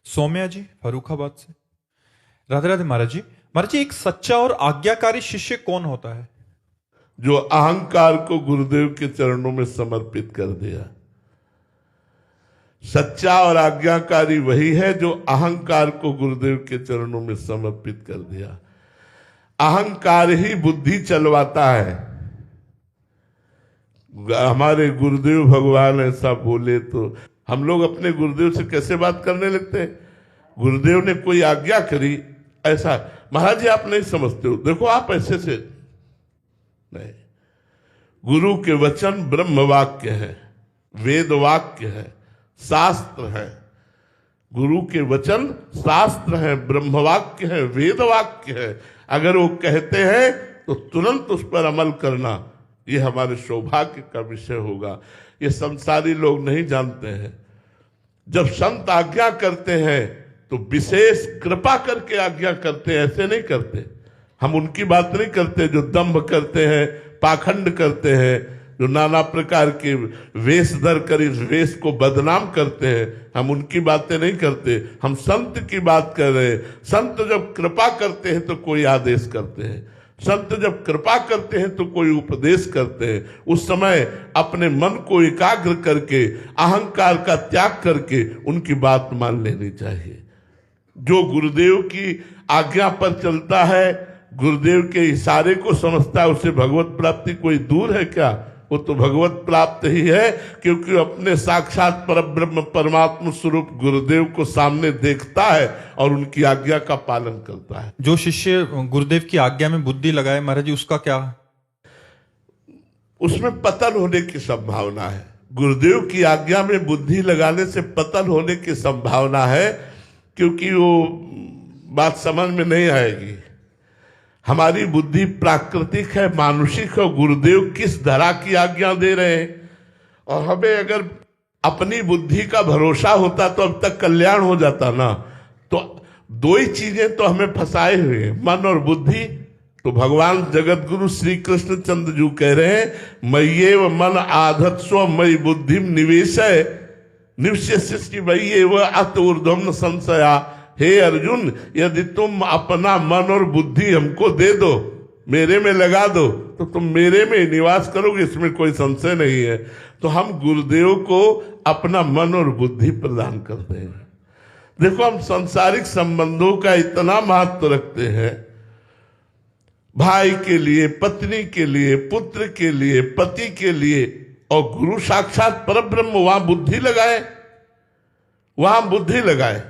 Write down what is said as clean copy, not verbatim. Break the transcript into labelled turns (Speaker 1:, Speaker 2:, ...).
Speaker 1: सौम्या जी फर्रुखाबाद से। राधे राधे महाराज जी। महाराज जी, एक सच्चा और आज्ञाकारी शिष्य कौन होता है?
Speaker 2: जो अहंकार को गुरुदेव के चरणों में समर्पित कर दिया। सच्चा और आज्ञाकारी वही है जो अहंकार को गुरुदेव के चरणों में समर्पित कर दिया। अहंकार ही बुद्धि चलवाता है। हमारे गुरुदेव भगवान ऐसा बोले तो हम लोग अपने गुरुदेव से कैसे बात करने लगते हैं? गुरुदेव ने कोई आज्ञा करी, ऐसा महाराज जी आप नहीं समझते हो, देखो आप ऐसे से नहीं। गुरु के वचन ब्रह्म वाक्य है, वेद वाक्य है, शास्त्र है। गुरु के वचन शास्त्र है, ब्रह्म वाक्य है, वेद वाक्य है। अगर वो कहते हैं तो तुरंत उस पर अमल करना, ये हमारे सौभाग्य का विषय होगा। ये संसारी लोग नहीं जानते हैं। जब संत आज्ञा करते हैं तो विशेष कृपा करके आज्ञा करते हैं, ऐसे नहीं करते। हम उनकी बात नहीं करते जो दंभ करते हैं, पाखंड करते हैं, जो नाना प्रकार के वेश धर कर इस वेश को बदनाम करते हैं। हम उनकी बातें नहीं करते, हम संत की बात कर रहे हैं। संत जब कृपा करते हैं तो कोई आदेश करते हैं, संत जब कृपा करते हैं तो कोई उपदेश करते हैं। उस समय अपने मन को एकाग्र करके, अहंकार का त्याग करके उनकी बात मान लेनी चाहिए। जो गुरुदेव की आज्ञा पर चलता है, गुरुदेव के इशारे को समझता है, उसे भगवत प्राप्ति कोई दूर है क्या? वो तो भगवत प्राप्त ही है, क्योंकि अपने साक्षात परब्रह्म परमात्मा स्वरूप गुरुदेव को सामने देखता है और उनकी आज्ञा का पालन करता है।
Speaker 1: जो शिष्य गुरुदेव की आज्ञा में बुद्धि लगाए महाराज जी, उसका क्या?
Speaker 2: उसमें पतन होने की संभावना है। गुरुदेव की आज्ञा में बुद्धि लगाने से पतन होने की संभावना है, क्योंकि वो बात समझ में नहीं आएगी। हमारी बुद्धि प्राकृतिक है, मानुषिक है। गुरुदेव किस धरा की आज्ञा दे रहे हैं, और हमें अगर अपनी बुद्धि का भरोसा होता तो अब तक कल्याण हो जाता ना। तो दो ही चीजें तो हमें फंसाए हुए हैं, मन और बुद्धि। तो भगवान जगत गुरु श्री कृष्ण चंद्र जी कह रहे हैं, मय्येव मन आधत्स्व मयि बुद्धि निवेशय निवश्यसि मय्येव अत ऊर्ध्वं संशया। हे अर्जुन, यदि तुम अपना मन और बुद्धि हमको दे दो, मेरे में लगा दो, तो तुम मेरे में निवास करोगे, इसमें कोई संशय नहीं है। तो हम गुरुदेव को अपना मन और बुद्धि प्रदान करते हैं। देखो, हम सांसारिक संबंधों का इतना महत्व रखते हैं, भाई के लिए, पत्नी के लिए, पुत्र के लिए, पति के लिए, और गुरु साक्षात परब्रह्म, वहां बुद्धि लगाए, वहां बुद्धि लगाए।